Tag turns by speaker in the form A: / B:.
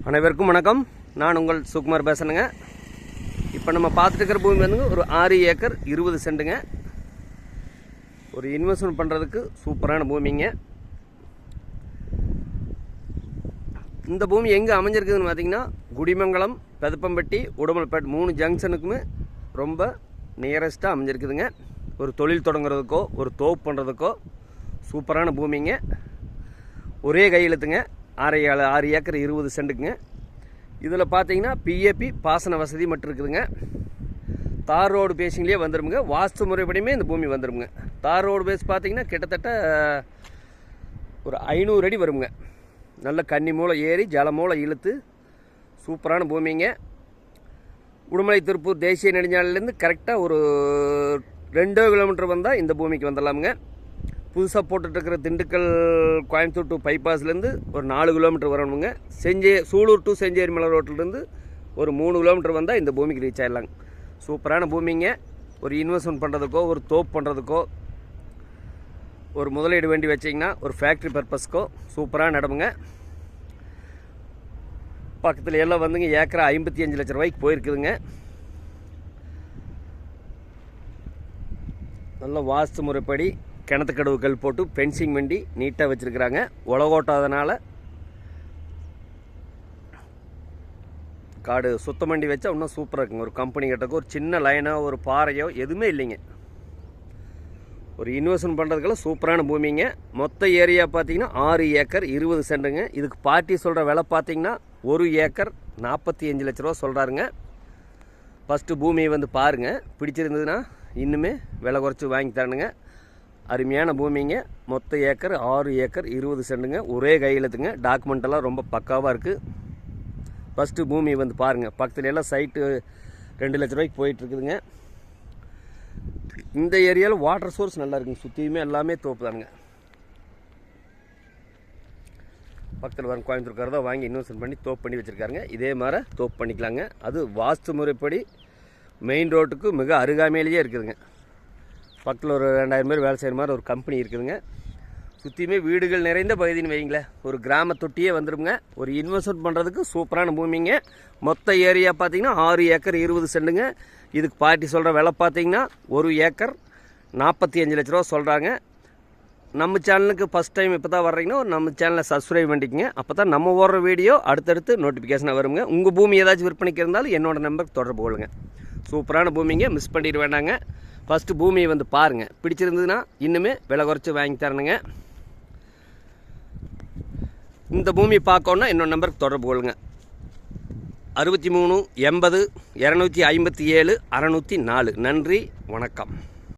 A: அனைவருக்கும் வணக்கம். நான் உங்கள் சுகுமார் பேசுகிறேங்க. இப்போ நம்ம பார்த்துட்டு இருக்கிற பூமி வந்துங்க ஒரு 6 ஏக்கர் 20 சென்ட்டுங்க. ஒரு இன்வெஸ்ட்மெண்ட் பண்ணுறதுக்கு சூப்பரான பூமிங்க. இந்த பூமி எங்கே அமைஞ்சிருக்குதுன்னு பார்த்தீங்கன்னா, குடிமங்கலம், பெதப்பம்பட்டி, உடுமல்பேட் 3 ஜங்ஷனுக்குமே ரொம்ப நியரஸ்ட்டாக அமைஞ்சிருக்குதுங்க. ஒரு தொழில் தொடங்குறதுக்கோ ஒரு தோப்பு பண்ணுறதுக்கோ சூப்பரான பூமிங்க. ஒரே கையெழுத்துங்க. 6 ஏக்கர் 20 சென்ட்டுக்குங்க. இதில் பார்த்தீங்கன்னா பிஏபி பாசன வசதி மட்டும் இருக்குதுங்க. தார் ரோடு பேசிங்லேயே வந்துடுங்க. வாஸ்து முறைப்படியுமே இந்த பூமி வந்துடுங்க. தார் ரோடு பேஸ் பார்த்தீங்கன்னா கிட்டத்தட்ட ஒரு 500 அடி வருங்க. நல்ல கன்னி மூளை ஏறி ஜல மூளை இழுத்து சூப்பரான பூமிங்க. உடுமலை திருப்பூர் தேசிய நெடுஞ்சாலையிலேருந்து கரெக்டாக ஒரு 2 கிலோமீட்டர் வந்தால் இந்த பூமிக்கு வந்துடலாமுங்க. புதுசாக போட்டுட்ருக்கிற திண்டுக்கல் கோயம்புத்தூர் டு பைபாஸ்லேருந்து ஒரு 4 கிலோமீட்டர் வரணுங்க. சூலூர் டு செஞ்சேரி மலை ரோட்டிலேருந்து ஒரு 3 கிலோமீட்டர் வந்தால் இந்த பூமிக்கு ரீச் ஆகிடலாங்க. சூப்பரான பூமிங்க. ஒரு இன்வெஸ்ட்மெண்ட் பண்ணுறதுக்கோ ஒரு தோப்பு பண்ணுறதுக்கோ ஒரு முதலீடு வேண்டி வச்சிங்கன்னா ஒரு ஃபேக்ட்ரி பர்பஸ்க்கோ சூப்பரான இடமுங்க. பக்கத்தில் எல்லாம் வந்துங்க ஏக்கரா 55 லட்ச ரூபாய்க்கு போயிருக்குதுங்க. நல்ல வாஸ்து முறைப்படி கிணத்து கடவுகள் போட்டு ஃபென்சிங் வண்டி நீட்டாக வச்சுருக்குறாங்க. உலகோட்டாதனால காடு சுத்தம் வண்டி வச்சா இன்னும் சூப்பராக இருக்குங்க. ஒரு கம்பெனி கிட்டக்கு ஒரு சின்ன லைனோ ஒரு பாறையோ எதுவுமே இல்லைங்க. ஒரு இன்வெஸ்ட்மெண்ட் பண்ணுறதுக்கெல்லாம் சூப்பரான பூமிங்க. மொத்த ஏரியா பார்த்தீங்கன்னா 6 ஏக்கர் 20 சென்ட்டுங்க. இதுக்கு பார்ட்டி சொல்கிற விலை பார்த்தீங்கன்னா 1 ஏக்கர் 45 லட்ச ரூபா சொல்கிறாருங்க. ஃபஸ்ட்டு பூமியை வந்து பாருங்கள். பிடிச்சிருந்ததுன்னா இன்னுமே விலை குறைச்சி வாங்கி தரணுங்க. அருமையான பூமிங்க. மொத்த ஏக்கர் 6 ஏக்கர் 20 சென்ட்டுங்க. ஒரே கையெழுத்துங்க. டாக்குமெண்ட்டெல்லாம் ரொம்ப பக்காவாக இருக்குது. ஃபஸ்ட்டு பூமி வந்து பாருங்கள். பக்கத்துல எல்லாம் சைட்டு 2 லட்ச ரூபாய்க்கு போயிட்டுருக்குதுங்க. இந்த ஏரியாவில் வாட்டர் சோர்ஸ் நல்லா இருக்குங்க. சுற்றியுமே எல்லாமே தோப்பு தானுங்க. பக்கத்தில் வர கோயம்புத்தூர்கார தான் வாங்கி இன்வெஸ்ட்மெண்ட் பண்ணி தோப்பு பண்ணி வச்சுருக்காருங்க. இதே மாதிரி தோப்பு பண்ணிக்கலாங்க. அது வாஸ்து முறைப்படி மெயின் ரோட்டுக்கு மிக அருகாமையிலேயே இருக்குதுங்க. பக்கத்தில் ஒரு 2000 பேர் வேலை செய்கிற மாதிரி ஒரு கம்பெனி இருக்குதுங்க. சுற்றியுமே வீடுகள் நிறைந்த பகுதின்னு வைங்களேன். ஒரு கிராம தொட்டியே வந்துடுங்க. ஒரு இன்வெஸ்ட்மெண்ட் பண்ணுறதுக்கு சூப்பரான பூமிங்க. மொத்த ஏரியா பார்த்தீங்கன்னா 6 ஏக்கர் 20 சென்ட்டுங்க. இதுக்கு பார்ட்டி சொல்கிற விலை பார்த்தீங்கன்னா 1 ஏக்கர் 45 லட்ச ரூபா சொல்கிறாங்க. நம்ம சேனலுக்கு ஃபஸ்ட் டைம் இப்போ தான் வர்றீங்கன்னா நம்ம சேனலை சப்ஸ்கிரைப் பண்ணிக்கங்க. அப்போ தான் நம்ம ஓடுற வீடியோ அடுத்தடுத்து நோட்டிஃபிகேஷனாக வருங்க. உங்கள் பூமி ஏதாச்சும் விற்பனைக்கு இருந்தாலும் என்னோடய நம்பருக்கு தொடர்பு கொள்ளுங்க. சூப்பரான பூமிங்க. மிஸ் பண்ணிட வேண்டாங்க. ஃபஸ்ட்டு பூமியை வந்து பாருங்கள். பிடிச்சிருந்ததுன்னா இன்னுமே விலை குறைச்சி வாங்கி தரணுங்க. இந்த பூமி பார்க்கணுன்னா என்னோட நம்பருக்கு தொடர்பு கொள்ளுங்க. 63 80 257 604. நன்றி, வணக்கம்.